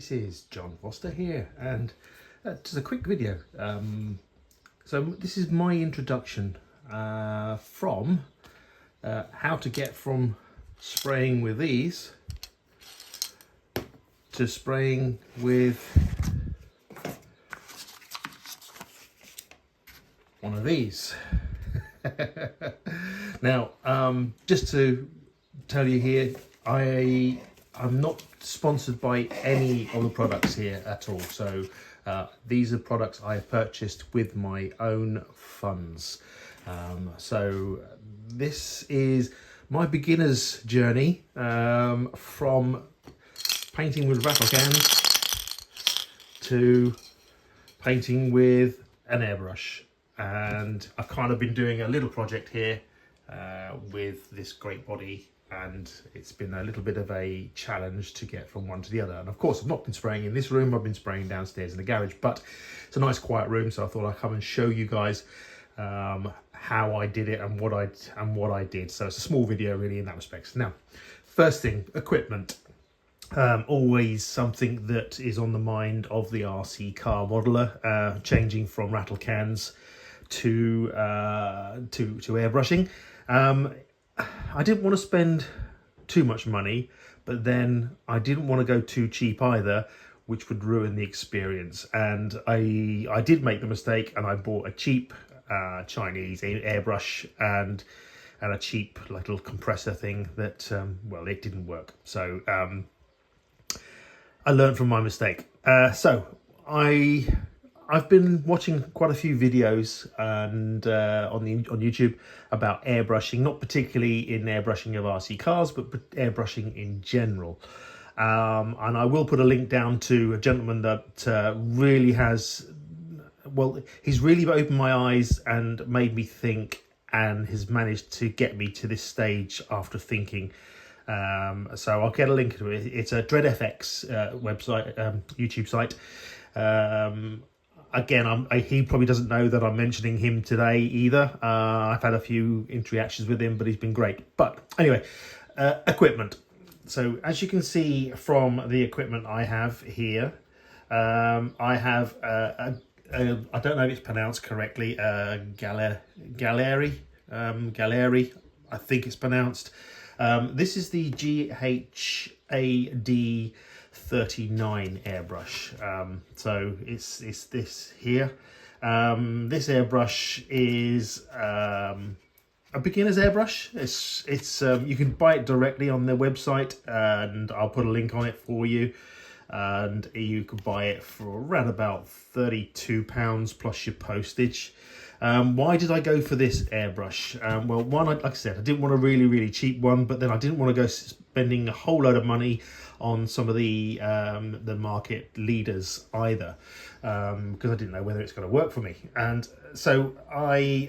this is John Foster here, and just a quick video. So this is my introduction from how to get from spraying with these to spraying with one of these. Now, just to tell you here, I'm not sponsored by any of the products here at all. So these are products I have purchased with my own funds. So this is my beginner's journey from painting with rattle cans to painting with an airbrush. And I've kind of been doing a little project here with this great body, and it's been a little bit of a challenge to get from one to the other. And of course, I've not been spraying in this room, I've been spraying downstairs in the garage, but it's a nice quiet room, so I thought I'd come and show you guys how I did it and what I did. So it's a small video really in that respect. Now, first thing, equipment. Always something that is on the mind of the RC car modeler, changing from rattle cans to airbrushing. I didn't want to spend too much money, but then I didn't want to go too cheap either, which would ruin the experience. And I did make the mistake, and I bought a cheap Chinese airbrush and a cheap little compressor thing that well, it didn't work. So I learned from my mistake. So I've been watching quite a few videos and on YouTube about airbrushing, not particularly in airbrushing of RC cars, but airbrushing in general. And I will put a link down to a gentleman that really has, well, he's really opened my eyes and made me think, and has managed to get me to this stage after thinking. So I'll get a link to it. It's a DreadFX website, YouTube site. Again, he probably doesn't know that I'm mentioning him today either. I've had a few interactions with him, but he's been great. But anyway, equipment. So as you can see from the equipment I have here, I have I don't know if it's pronounced correctly, Gaarhleri, I think it's pronounced. This is the GHAD 39 airbrush. So it's this here. This airbrush is a beginner's airbrush. It's you can buy it directly on their website, and I'll put a link on it for you. And you can buy it for around about £32 plus your postage. Why did I go for this airbrush? Well, one, like I said, I didn't want a really cheap one, but then I didn't want to go spending a whole load of money on some of the market leaders either, because I didn't know whether it's going to work for me. And so I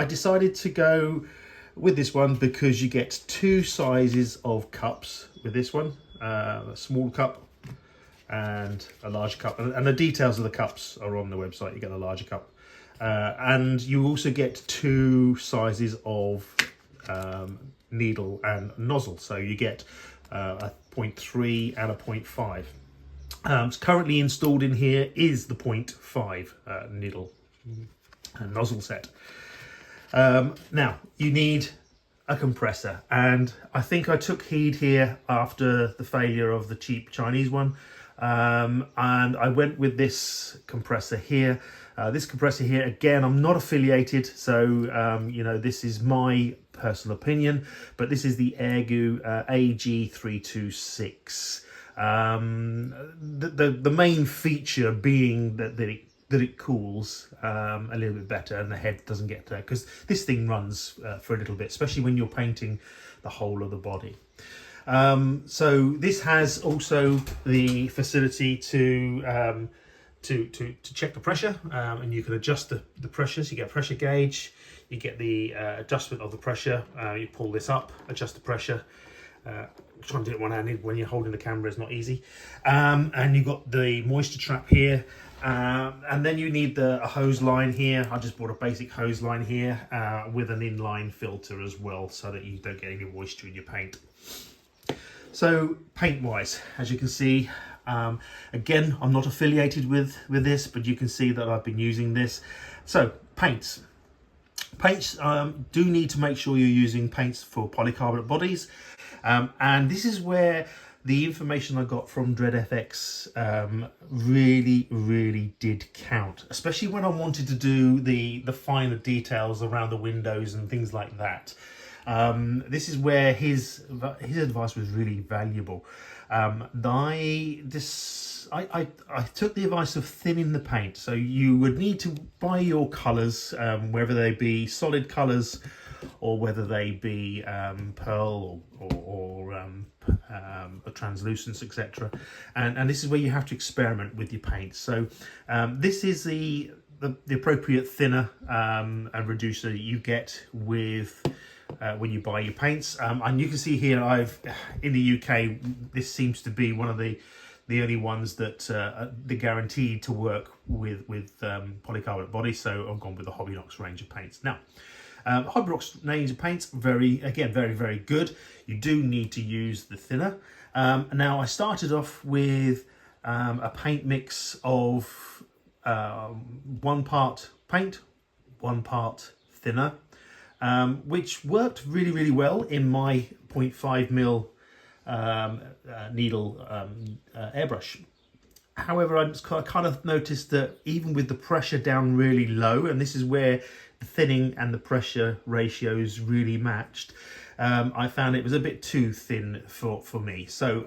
decided to go with this one because you get two sizes of cups with this one, a small cup and a large cup, and the details of the cups are on the website. You get the larger cup, and you also get two sizes of needle and nozzle, so you get a 0.3 and a 0.5. It's currently installed in here is the 0.5 needle and nozzle set. Now you need a compressor, and I think I took heed here after the failure of the cheap Chinese one, and I went with this compressor here. This compressor here, again, I'm not affiliated, so you know, this is my personal opinion, but this is the Airbrush AG326. The main feature being that it cools a little bit better, and the head doesn't get there, because this thing runs for a little bit, especially when you're painting the whole of the body. So this has also the facility to check the pressure, and you can adjust the pressures. You get a pressure gauge, you get the adjustment of the pressure. You pull this up, adjust the pressure. Trying to do it one-handed when you're holding the camera is not easy. And you've got the moisture trap here, and then you need a hose line here. I just bought a basic hose line here with an inline filter as well, so that you don't get any moisture in your paint. So paint wise, as you can see, again, I'm not affiliated with this, but you can see that I've been using this. So paints do need to make sure you're using paints for polycarbonate bodies, and this is where the information I got from DreadFX really did count, especially when I wanted to do the finer details around the windows and things like that. This is where his advice was really valuable. I took the advice of thinning the paint, so you would need to buy your colours, whether they be solid colours or whether they be pearl or translucence, etc. And this is where you have to experiment with your paints. So this is the appropriate thinner and reducer you get with when you buy your paints, and you can see here in the UK this seems to be one of the only ones that they're guaranteed to work with polycarbonate bodies. So I've gone with the Hobbynox range of paints. Now Hobbynox range of paints, very good. You do need to use the thinner. Now I started off with a paint mix of 1 part paint, 1 part thinner, which worked really well in my 0.5mm needle airbrush. However, I kind of noticed that even with the pressure down really low, and this is where the thinning and the pressure ratios really matched, I found it was a bit too thin for me. So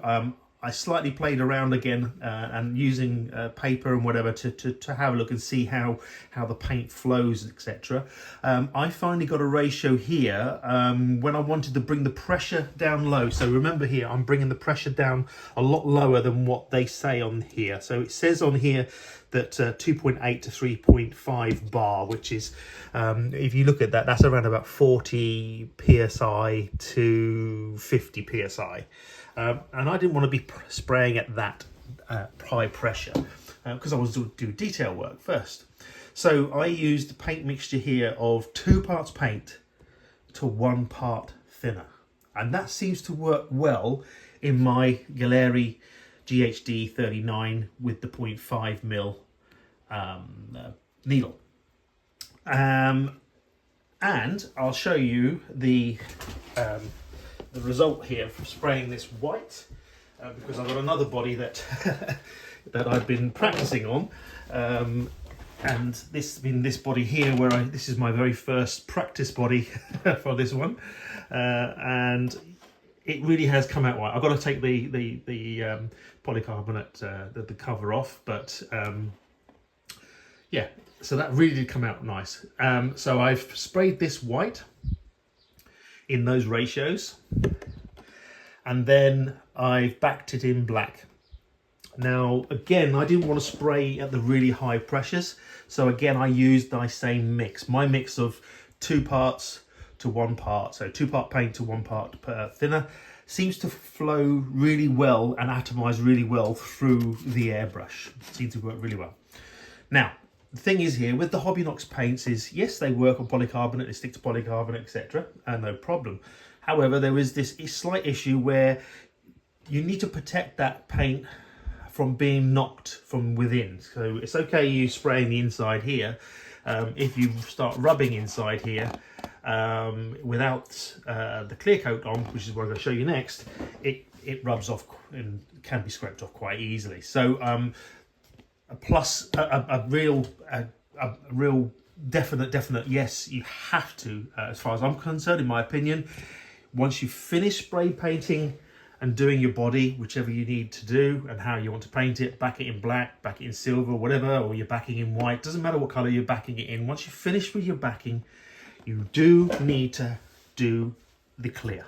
I slightly played around again and using paper and whatever to have a look and see how the paint flows, etc. I finally got a ratio here when I wanted to bring the pressure down low. So remember here, I'm bringing the pressure down a lot lower than what they say on here. So it says on here that 2.8 to 3.5 bar, which is, if you look at that, that's around about 40 psi to 50 psi. And I didn't want to be spraying at that high pressure because I was to do detail work first. So I used the paint mixture here of 2 parts paint to 1 part thinner. And that seems to work well in my Gaarhleri GHD 39 with the 0.5mm needle. And I'll show you the result here from spraying this white, because I've got another body that that I've been practicing on, and this body here where this is my very first practice body for this one, and it really has come out white. I've got to take the polycarbonate the cover off, but yeah, so that really did come out nice. So I've sprayed this white in those ratios, and then I've backed it in black. Now again, I didn't want to spray at the really high pressures, so again I used my same mix, my mix of 2 parts to 1 part, so 2 part paint to 1 part thinner, seems to flow really well and atomize really well through the airbrush. It seems to work really well. Now the thing is here with the Hobbynox paints is, yes, they work on polycarbonate, they stick to polycarbonate, etc., and no problem. However, there is this slight issue where you need to protect that paint from being knocked from within. So it's okay you spraying the inside here. If you start rubbing inside here without the clear coat on, which is what I'm going to show you next, it rubs off and can be scraped off quite easily. So plus a real definite yes, you have to, as far as I'm concerned, in my opinion, once you finish spray painting and doing your body, whichever you need to do and how you want to paint it, back it in black, back it in silver, whatever, or you're backing in white, doesn't matter what color you're backing it in. Once you finish with your backing, you do need to do the clear.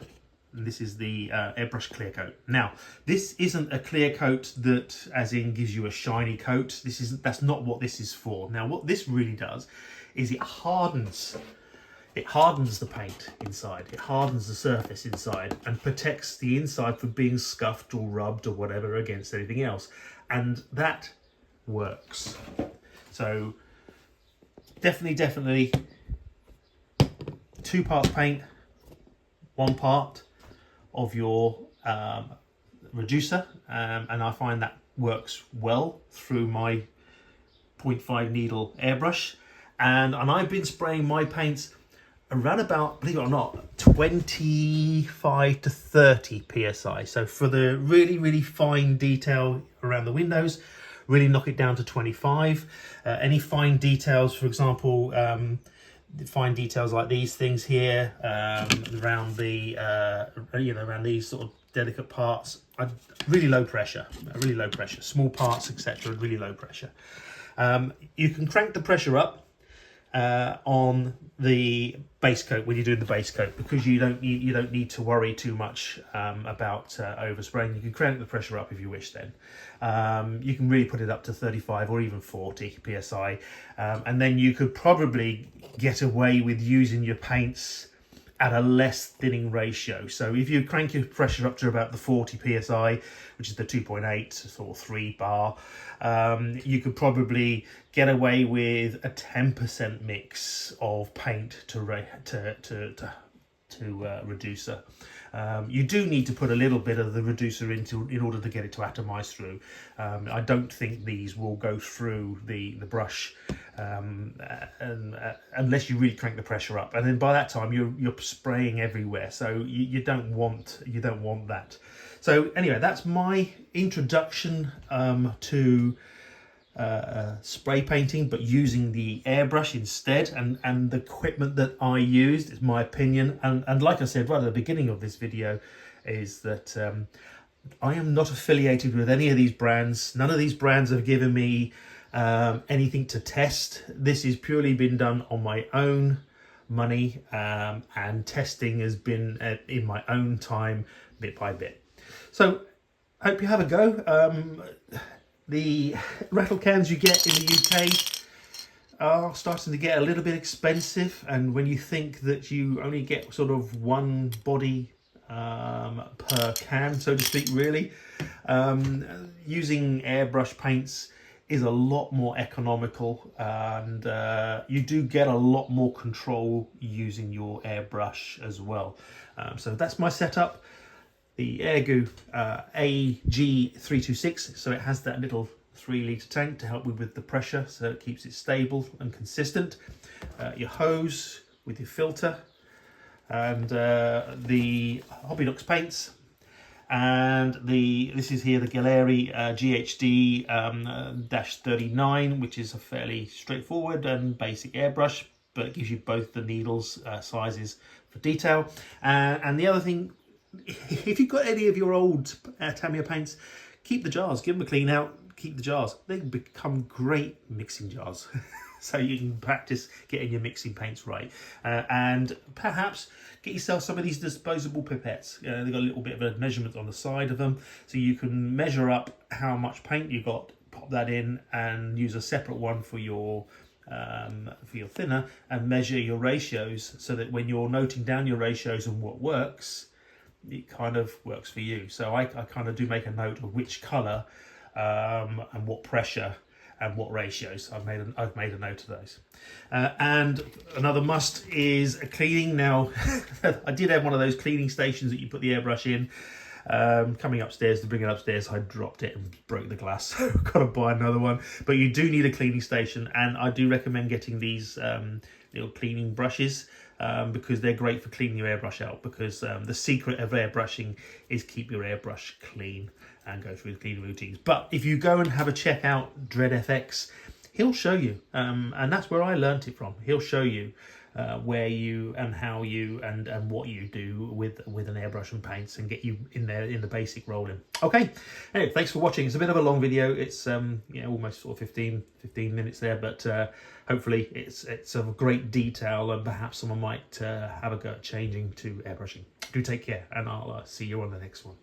And this is the airbrush clear coat. Now, this isn't a clear coat that, as in, gives you a shiny coat. That's not what this is for. Now, what this really does is it hardens the paint inside. It hardens the surface inside and protects the inside from being scuffed or rubbed or whatever against anything else. And that works. So definitely 2 part paint, 1 part of your reducer, and I find that works well through my 0.5 needle airbrush, and I've been spraying my paints around about, believe it or not, 25 to 30 psi. So for the really fine detail around the windows, really knock it down to 25. Any fine details, for example, fine details like these things here, around the around these sort of delicate parts, really low pressure, small parts, etc., really low pressure. You can crank the pressure up on the base coat when you're doing the base coat, because you don't need to worry too much about overspraying. You can crank the pressure up if you wish. Then you can really put it up to 35 or even 40 psi, and then you could probably get away with using your paints at a less thinning ratio. So if you crank your pressure up to about the 40 psi, which is the 2.8 or 3 bar, you could probably get away with a 10% mix of paint to reducer. You do need to put a little bit of the reducer in order to get it to atomize through. I don't think these will go through the brush unless you really crank the pressure up, and then by that time you're spraying everywhere, so you don't want that. So anyway, that's my introduction to spray painting, but using the airbrush instead, and the equipment that I used is my opinion, and like I said right at the beginning of this video, is that I am not affiliated with any of these brands. None of these brands have given me anything to test. This has purely been done on my own money, and testing has been in my own time, bit by bit. So hope you have a go. The rattle cans you get in the UK are starting to get a little bit expensive, and when you think that you only get sort of one body per can, so to speak, really, using airbrush paints is a lot more economical, and you do get a lot more control using your airbrush as well. So that's my setup. The Airgoo AG326, so it has that little 3-litre tank to help with the pressure, so it keeps it stable and consistent. Your hose with your filter, and the Hobbylux paints, and this is here the Gaarhleri GHD -39, which is a fairly straightforward and basic airbrush, but it gives you both the needles sizes for detail. And the other thing, if you've got any of your old Tamiya paints, keep the jars, give them a clean out, keep the jars. They become great mixing jars. So you can practice getting your mixing paints right. And perhaps get yourself some of these disposable pipettes. They've got a little bit of a measurement on the side of them, so you can measure up how much paint you got, pop that in, and use a separate one for your thinner, and measure your ratios, so that when you're noting down your ratios and what works, it kind of works for you. So I kind of do make a note of which colour and what pressure and what ratios. I've made a note of those. And another must is a cleaning. Now, I did have one of those cleaning stations that you put the airbrush in. Coming upstairs to bring it upstairs, I dropped it and broke the glass. So I've got to buy another one. But you do need a cleaning station, and I do recommend getting these little cleaning brushes, because they're great for cleaning your airbrush out, because the secret of airbrushing is keep your airbrush clean and go through the cleaning routines. But if you go and have a check out DreadFX, he'll show you, and that's where I learnt it from. He'll show you where you and how you and what you do with an airbrush and paints, and get you in there in the basic rolling. Okay, anyway, thanks for watching. It's a bit of a long video. It's almost sort of 15 minutes there, but hopefully it's of great detail, and perhaps someone might have a go at changing to airbrushing. Do take care, and I'll see you on the next one.